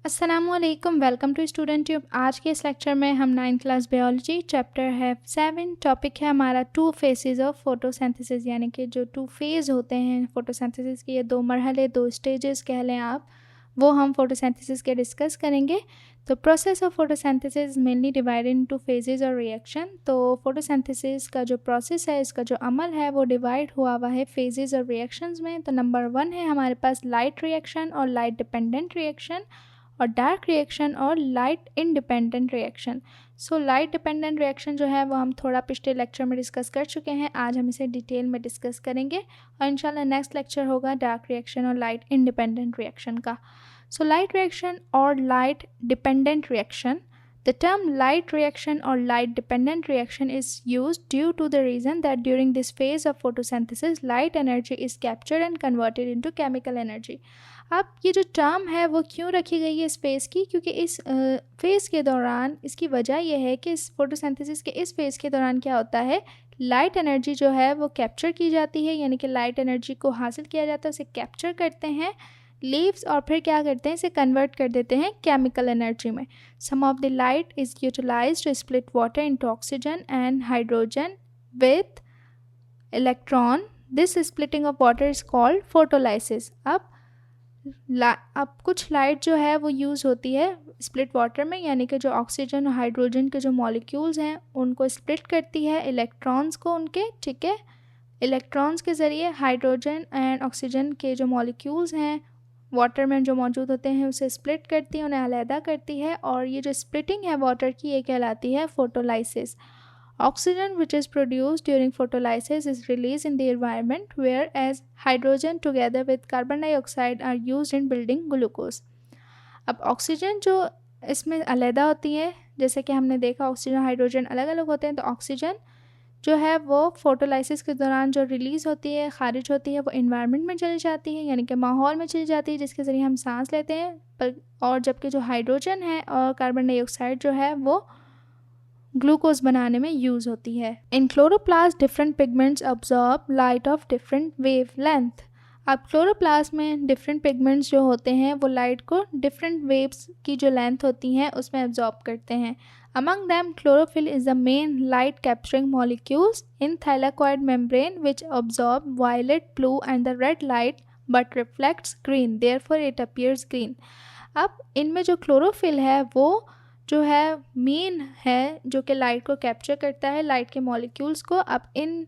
अस्सलामुअलैकुम, welcome to student tube. आज के इस लेक्चर में हम 9th क्लास बायोलॉजी चैप्टर है 7, टॉपिक है हमारा 2 फेसेस ऑफ फोटोसिंथेसिस, यानी कि जो 2 फेज़ होते हैं फोटोसिंथेसिस के, ये 2 मरहले, 2 स्टेजेस कह लें आप, वो हम फोटोसिंथेसिस के डिस्कस करेंगे। तो process of photosynthesis mainly divided into phases और रिएक्शन। तो फोटोसिंथेसिस का जो प्रोसेस है, इसका जो अमल है, वो डिवाइड हुआ है फेजेस और रिएक्शंस में। तो नंबर 1 है हमारे पास लाइट रिएक्शन और लाइट डिपेंडेंट रिएक्शन, और डार्क रिएक्शन और light independent reaction. So light dependent reaction जो है वो हम थोड़ा पिछले लेक्चर में डिस्कस कर चुके हैं, आज हम इसे डिटेल में डिस्कस करेंगे और इंशाल्लाह नेक्स्ट लेक्चर होगा डार्क रिएक्शन और लाइट इंडिपेंडेंट रिएक्शन का। सो लाइट रिएक्शन और light dependent reaction, the term light reaction or light dependent reaction is used due to the reason that during this phase of photosynthesis light energy is captured and converted into chemical energy। अब ये जो term है वो क्यों रखी गई है इस फेज़ की, क्योंकि इस फेज़ के दौरान, इसकी वजह यह है कि इस फोटोसिंथेसिस के इस फेज़ के दौरान क्या होता है, लाइट एनर्जी जो है वो कैप्चर की जाती है, यानी कि लाइट एनर्जी को हासिल किया जाता है, उसे कैप्चर करते हैं लीव्स और फिर क्या करते हैं, इसे कन्वर्ट कर देते हैं केमिकल एनर्जी में। Some of the light is utilized to split water into oxygen and hydrogen with electron. This splitting of water is called photolysis. अब कुछ लाइट जो है वो यूज़ होती है स्प्लिट वाटर में, यानी कि जो ऑक्सीजन और हाइड्रोजन के जो मॉलिक्यूल्स हैं उनको स्प्लिट करती है इलेक्ट्रॉन्स को उनके, ठीक है। इलेक्ट्रॉन्स के ज़रिए हाइड्रोजन एंड ऑक्सीजन के जो मॉलिक्यूल्स हैं वाटर में जो मौजूद होते हैं उसे स्प्लिट करती है, उन्हें अलहदा करती है, और ये जो स्प्लिटिंग है वाटर की, ये कहलाती है photolysis. Oxygen which is produced during photolysis is released in the environment, whereas hydrogen together with carbon dioxide are used in building glucose। अब ऑक्सीजन जो इसमें अलहदा होती है, जैसे कि हमने देखा ऑक्सीजन हाइड्रोजन अलग अलग होते हैं, तो ऑक्सीजन जो है वो फोटोलाइसिस के दौरान जो रिलीज़ होती है, खारिज होती है, वो इन्वायरमेंट में चली जाती है, यानी कि माहौल में चली जाती है, जिसके ज़रिए हम सांस लेते हैं। पर और जबकि जो हाइड्रोजन है और कार्बन डाइऑक्साइड जो है वो ग्लूकोज बनाने में यूज़ होती है। इन chloroplast different pigments absorb light of different wave length. अब क्लोरोप्लास्ट में डिफरेंट पिगमेंट्स जो होते हैं वो लाइट को डिफरेंट वेव्स की जो लेंथ होती हैं उसमें अब्जॉर्ब करते हैं। Among them chlorophyll is the main light capturing molecules in thylakoid membrane which absorb violet, blue and the red light but reflects green, therefore it appears green. अब इनमें जो क्लोरोफिल है वो जो है मेन है जो कि लाइट को कैप्चर करता है, लाइट के मॉलिक्यूल्स को, अब इन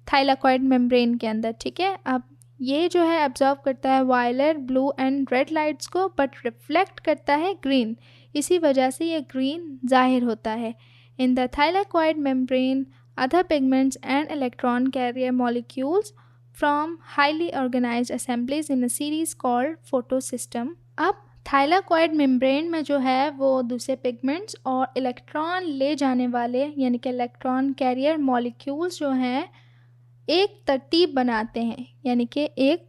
थाइलाकॉइड मेम्ब्रेन के अंदर, ठीक है। अब ये जो है एब्जॉर्ब करता है violet, blue and red lights को, बट रिफ्लेक्ट करता है ग्रीन, इसी वजह से ये ग्रीन जाहिर होता है। In the thylakoid membrane other pigments and electron carrier molecules from highly organised assemblies in a series called photosystem. अब थाइलाकॉइड मेम्ब्रेन में जो है वो दूसरे पिगमेंट्स और इलेक्ट्रॉन ले जाने वाले, यानी कि इलेक्ट्रॉन कैरियर मॉलिक्यूल्स जो हैं एक तरतीब बनाते हैं, यानी कि एक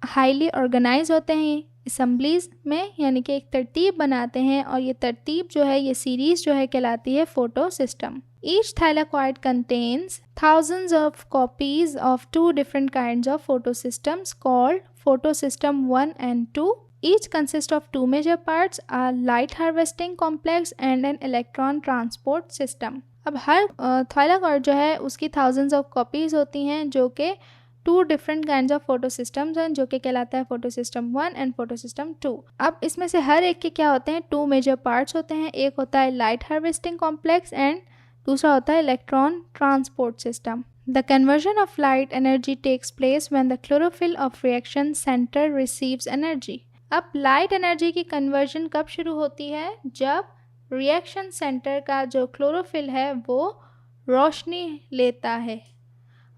हाईली ऑर्गेनाइज होते हैं असेंबलीज में, यानी कि एक तरतीब बनाते हैं, और ये तरतीब जो है, ये सीरीज़ जो है कहलाती है photosystem. Each thylakoid contains thousands of copies of 2 different kinds of photosystems called photosystem 1 and 2। Each consists of 2 major parts, a light harvesting complex and an electron transport system। अब हर थाइलाकॉइड जो है उसकी thousands of copies होती हैं, जो कि 2 different kinds of photosystems हैं, जो कि कहलाता है photosystem 1 and photosystem 2। अब इसमें से हर एक के क्या होते हैं, 2 major parts होते हैं। एक होता है light harvesting complex and दूसरा होता है electron transport system. The conversion of light energy takes place when the chlorophyll of reaction centre receives energy. अब लाइट एनर्जी की कन्वर्जन कब शुरू होती है, जब रिएक्शन सेंटर का जो क्लोरोफिल है वो रोशनी लेता है।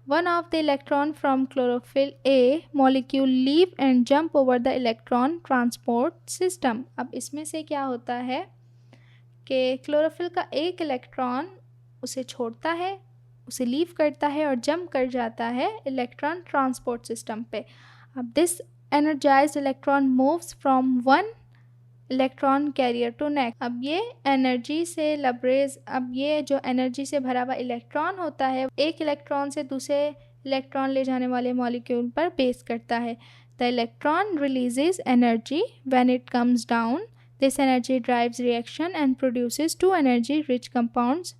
One of the electron from chlorophyll A molecule leave and jump over the electron transport system. अब इसमें से क्या होता है कि क्लोरोफिल का एक इलेक्ट्रॉन उसे छोड़ता है, उसे लीव करता है और जंप कर जाता है इलेक्ट्रॉन ट्रांसपोर्ट सिस्टम पे। अब this energised electron moves from one electron carrier to next. अब ये एनर्जी से लबरेज, अब ये जो एनर्जी से भरा हुआ इलेक्ट्रॉन होता है एक इलेक्ट्रॉन से दूसरे इलेक्ट्रॉन ले जाने वाले मॉलिक्यूल पर बेस करता है। The electron releases energy when it comes down, this energy drives reaction and produces two energy rich compounds.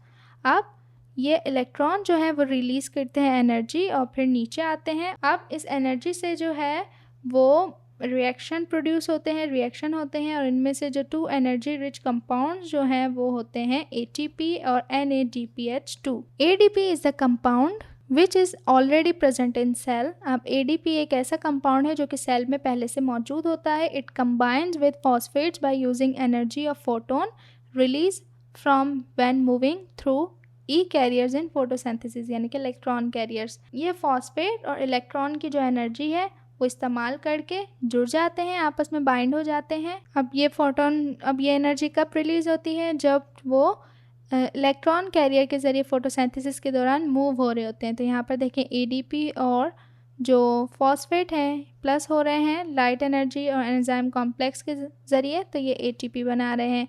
अब ये इलेक्ट्रॉन जो है वो रिलीज़ करते हैं एनर्जी और फिर नीचे आते हैं। अब इस एनर्जी से जो है वो रिएक्शन प्रोड्यूस होते हैं, रिएक्शन होते हैं, और इनमें से जो 2 एनर्जी रिच कंपाउंड्स जो हैं वो होते हैं ATP और NADPH2। ADP is the compound which is already present in cell. अब ADP एक ऐसा कंपाउंड है जो कि सेल में पहले से मौजूद होता है। It combines with phosphates by using energy of photon release from when moving through E carriers in photosynthesis, यानी कि इलेक्ट्रॉन कैरियर्स। ये फॉस्फेट और इलेक्ट्रॉन की जो एनर्जी है वो इस्तेमाल करके जुड़ जाते हैं, आपस में बाइंड हो जाते हैं। अब ये एनर्जी कब रिलीज़ होती है? जब वो इलेक्ट्रॉन कैरियर के ज़रिए फ़ोटोसिंथेसिस के दौरान मूव हो रहे होते हैं। तो यहाँ पर देखें ADP और जो फॉस्फेट हैं प्लस हो रहे हैं लाइट एनर्जी और एंजाइम कॉम्प्लेक्स के ज़रिए, तो ये ATP बना रहे हैं।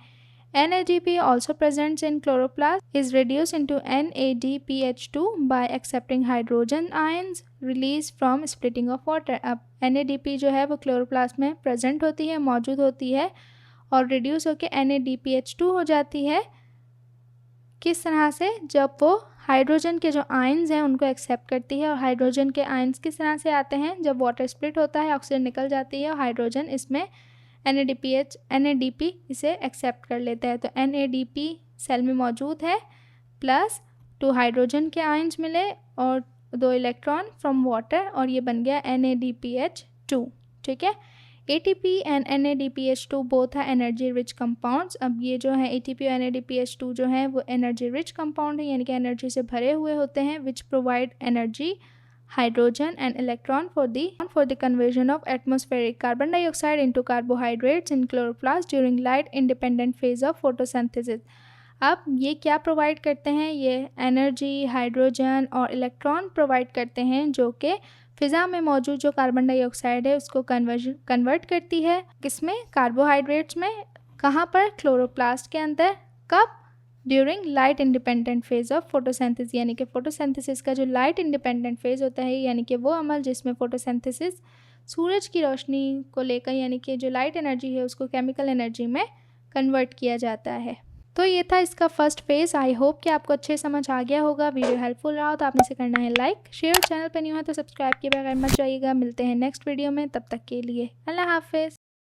NADP also presents in chloroplast is reduced into NADPH2 by accepting hydrogen ions released from splitting of water। अब NADP जो है वो क्लोरोप्लास्ट में प्रेजेंट होती है, मौजूद होती है और रिड्यूस होकर NADPH2 हो जाती है। किस तरह से? जब वो हाइड्रोजन के जो आयंस हैं उनको एक्सेप्ट करती है। और हाइड्रोजन के आयंस किस तरह से आते हैं? जब वाटर स्प्लिट होता है, ऑक्सीजन निकल जाती है और हाइड्रोजन इसमें NADP इसे एक्सेप्ट कर लेता है। तो NADP सेल में मौजूद है, प्लस 2 हाइड्रोजन के आयंस मिले और 2 इलेक्ट्रॉन फ्रॉम वाटर, और ये बन गया NADPH2। ठीक है। ATP एंड NADPH2 बोथ है एनर्जी रिच कंपाउंड्स। अब ये जो है ATP और NADPH2 जो है वो एनर्जी रिच कंपाउंड है, यानी कि एनर्जी से भरे हुए होते हैं, which provide energy hydrogen and electron for the conversion of atmospheric carbon dioxide into carbohydrates in chloroplast during light independent phase of photosynthesis। अब ये क्या प्रोवाइड करते हैं? ये एनर्जी, हाइड्रोजन और इलेक्ट्रॉन प्रोवाइड करते हैं जो कि फ़िज़ा में मौजूद जो कार्बन डाइऑक्साइड है उसको कन्वर्ट करती है किसमें? कार्बोहाइड्रेट्स में। कहाँ पर? क्लोरोप्लास्ट के अंदर। कब? During light independent phase of photosynthesis, यानी कि फोटोसिंथेसिस का जो लाइट इंडिपेंडेंट फेज होता है, यानी कि वो अमल जिसमें फोटोसिंथेसिस सूरज की रोशनी को लेकर, यानी कि जो लाइट एनर्जी है उसको केमिकल एनर्जी में कन्वर्ट किया जाता है। तो ये था इसका फर्स्ट फेज़। आई होप कि आपको अच्छे समझ आ गया होगा। वीडियो हेल्पफुल रहा हो तो आपने से करना है लाइक, शेयर, चैनल पर न्यू है तो सब्सक्राइब किए बगैर मत जाइएगा। मिलते हैं नेक्स्ट वीडियो में, तब तक के लिए अल्लाह हाफिज़।